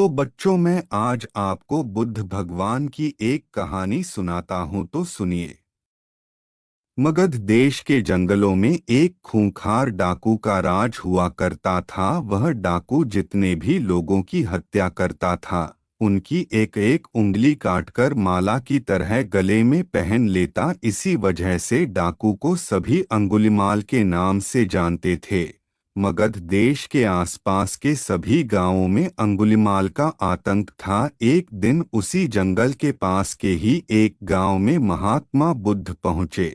तो बच्चों, मैं आज आपको बुद्ध भगवान की एक कहानी सुनाता हूं, तो सुनिए। मगध देश के जंगलों में एक खूंखार डाकू का राज हुआ करता था। वह डाकू जितने भी लोगों की हत्या करता था, उनकी एक एक उंगली काटकर माला की तरह गले में पहन लेता। इसी वजह से डाकू को सभी अंगुलिमाल के नाम से जानते थे। मगध देश के आसपास के सभी गांवों में अंगुलिमाल का आतंक था। एक दिन उसी जंगल के पास के ही एक गांव में महात्मा बुद्ध पहुंचे।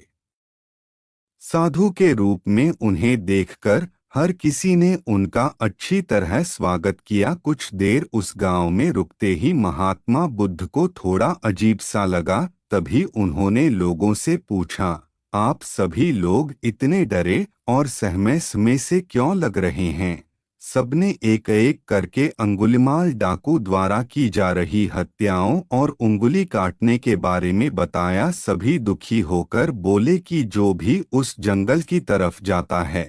साधु के रूप में उन्हें देखकर हर किसी ने उनका अच्छी तरह स्वागत किया। कुछ देर उस गांव में रुकते ही महात्मा बुद्ध को थोड़ा अजीब सा लगा। तभी उन्होंने लोगों से पूछा, आप सभी लोग इतने डरे और सहमे सहमे से क्यों लग रहे हैं? सबने एक एक करके अंगुलिमाल डाकू द्वारा की जा रही हत्याओं और उंगली काटने के बारे में बताया। सभी दुखी होकर बोले कि जो भी उस जंगल की तरफ जाता है,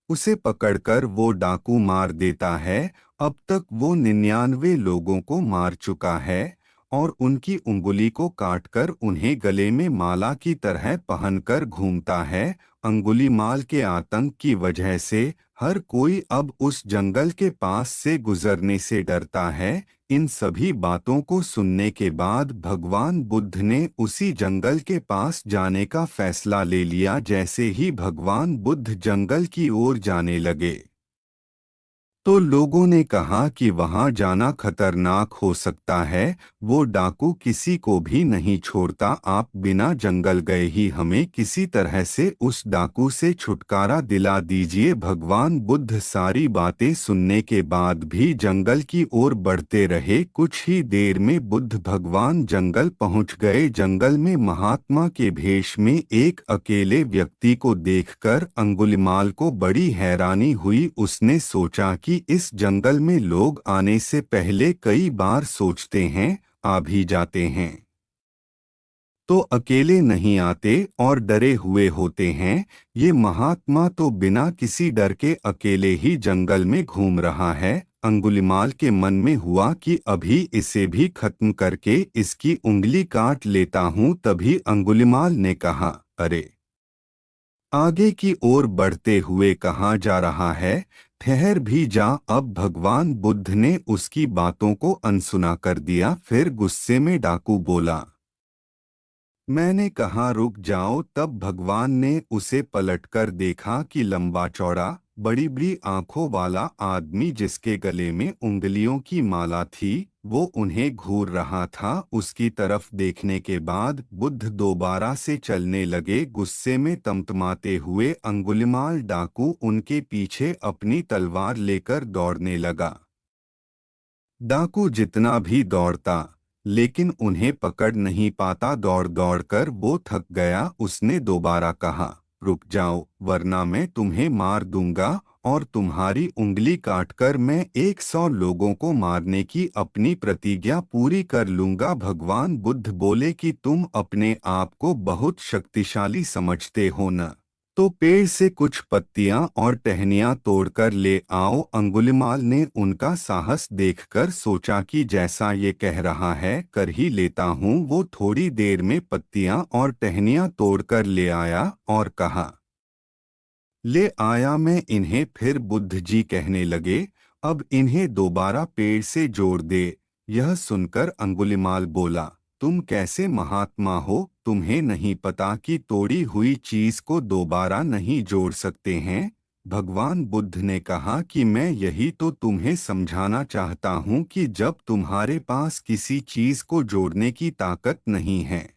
उसे पकड़कर वो डाकू मार देता है। अब तक वो 99 लोगों को मार चुका है और उनकी उंगली को काटकर उन्हें गले में माला की तरह पहनकर घूमता है। अंगुलीमाल के आतंक की वजह से हर कोई अब उस जंगल के पास से गुजरने से डरता है। इन सभी बातों को सुनने के बाद भगवान बुद्ध ने उसी जंगल के पास जाने का फैसला ले लिया। जैसे ही भगवान बुद्ध जंगल की ओर जाने लगे, तो लोगों ने कहा कि वहां जाना खतरनाक हो सकता है। वो डाकू किसी को भी नहीं छोड़ता। आप बिना जंगल गए ही हमें किसी तरह से उस डाकू से छुटकारा दिला दीजिए। भगवान बुद्ध सारी बातें सुनने के बाद भी जंगल की ओर बढ़ते रहे। कुछ ही देर में बुद्ध भगवान जंगल पहुंच गए। जंगल में महात्मा के भेष में एक अकेले व्यक्ति को देखकर अंगुलिमाल को बड़ी हैरानी हुई। उसने सोचा कि इस जंगल में लोग आने से पहले कई बार सोचते हैं, आ भी जाते हैं, तो अकेले नहीं आते और डरे हुए होते हैं। ये महात्मा तो बिना किसी डर के अकेले ही जंगल में घूम रहा है। अंगुलिमाल के मन में हुआ कि अभी इसे भी खत्म करके इसकी उंगली काट लेता हूं। तभी अंगुलिमाल ने कहा, अरे, आगे की ओर बढ़ते हुए कहाँ जा रहा है? ठहर भी जा। अब भगवान बुद्ध ने उसकी बातों को अनसुना कर दिया। फिर गुस्से में डाकू बोला, मैंने कहा रुक जाओ। तब भगवान ने उसे पलटकर देखा कि लंबा चौड़ा बड़ी बड़ी आंखों वाला आदमी, जिसके गले में उंगलियों की माला थी, वो उन्हें घूर रहा था। उसकी तरफ देखने के बाद बुद्ध दोबारा से चलने लगे। गुस्से में तमतमाते हुए अंगुलिमाल डाकू उनके पीछे अपनी तलवार लेकर दौड़ने लगा। डाकू जितना भी दौड़ता, लेकिन उन्हें पकड़ नहीं पाता। दौड़ दौड़ कर वो थक गया। उसने दोबारा कहा, रुक जाओ, वरना मैं तुम्हें मार दूंगा और तुम्हारी उंगली काटकर मैं 100 लोगों को मारने की अपनी प्रतिज्ञा पूरी कर लूंगा। भगवान बुद्ध बोले कि तुम अपने आप को बहुत शक्तिशाली समझते हो न, तो पेड़ से कुछ पत्तियां और टहनियां तोड़कर ले आओ। अंगुलिमाल ने उनका साहस देखकर सोचा कि जैसा ये कह रहा है कर ही लेता हूँ। वो थोड़ी देर में पत्तियां और टहनियां तोड़कर ले आया और कहा, ले आया मैं इन्हें। फिर बुद्ध जी कहने लगे, अब इन्हें दोबारा पेड़ से जोड़ दे। यह सुनकर अंगुलिमाल बोला, तुम कैसे महात्मा हो? तुम्हें नहीं पता कि तोड़ी हुई चीज को दोबारा नहीं जोड़ सकते हैं? भगवान बुद्ध ने कहा कि मैं यही तो तुम्हें समझाना चाहता हूँ कि जब तुम्हारे पास किसी चीज को जोड़ने की ताकत नहीं है,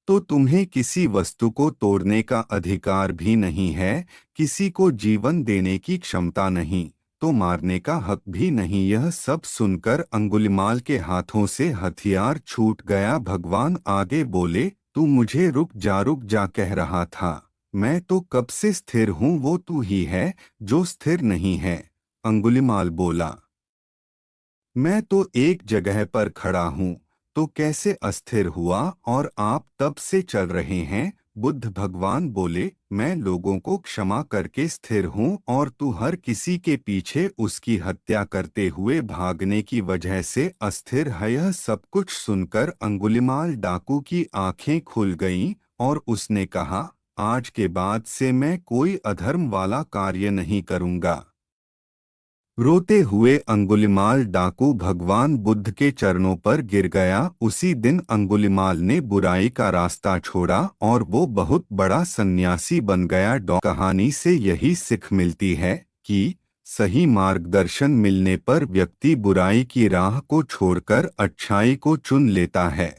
तो तुम्हें किसी वस्तु को तोड़ने का अधिकार भी नहीं है। किसी को जीवन देने की क्षमता नहीं, तो मारने का हक भी नहीं। यह सब सुनकर अंगुलिमाल के हाथों से हथियार छूट गया। भगवान आगे बोले, तू मुझे रुक जा कह रहा था। मैं तो कब से स्थिर हूँ, वो तू ही है जो स्थिर नहीं है। अंगुलिमाल बोला, मैं तो एक जगह पर खड़ा हूँ, तो कैसे अस्थिर हुआ? और आप तब से चल रहे हैं। बुद्ध भगवान बोले, मैं लोगों को क्षमा करके स्थिर हूँ और तू हर किसी के पीछे उसकी हत्या करते हुए भागने की वजह से अस्थिर है। यह सब कुछ सुनकर अंगुलिमाल डाकू की आंखें खुल गईं और उसने कहा, आज के बाद से मैं कोई अधर्म वाला कार्य नहीं करूँगा। रोते हुए अंगुलिमाल डाकू भगवान बुद्ध के चरणों पर गिर गया। उसी दिन अंगुलिमाल ने बुराई का रास्ता छोड़ा और वो बहुत बड़ा सन्यासी बन गया। कहानी से यही सीख मिलती है कि सही मार्गदर्शन मिलने पर व्यक्ति बुराई की राह को छोड़कर अच्छाई को चुन लेता है।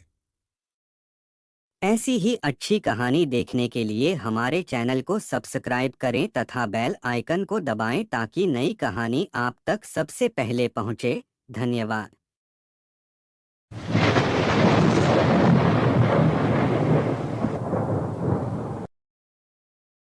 ऐसी ही अच्छी कहानी देखने के लिए हमारे चैनल को सब्सक्राइब करें तथा बेल आइकन को दबाएं ताकि नई कहानी आप तक सबसे पहले पहुंचे। धन्यवाद।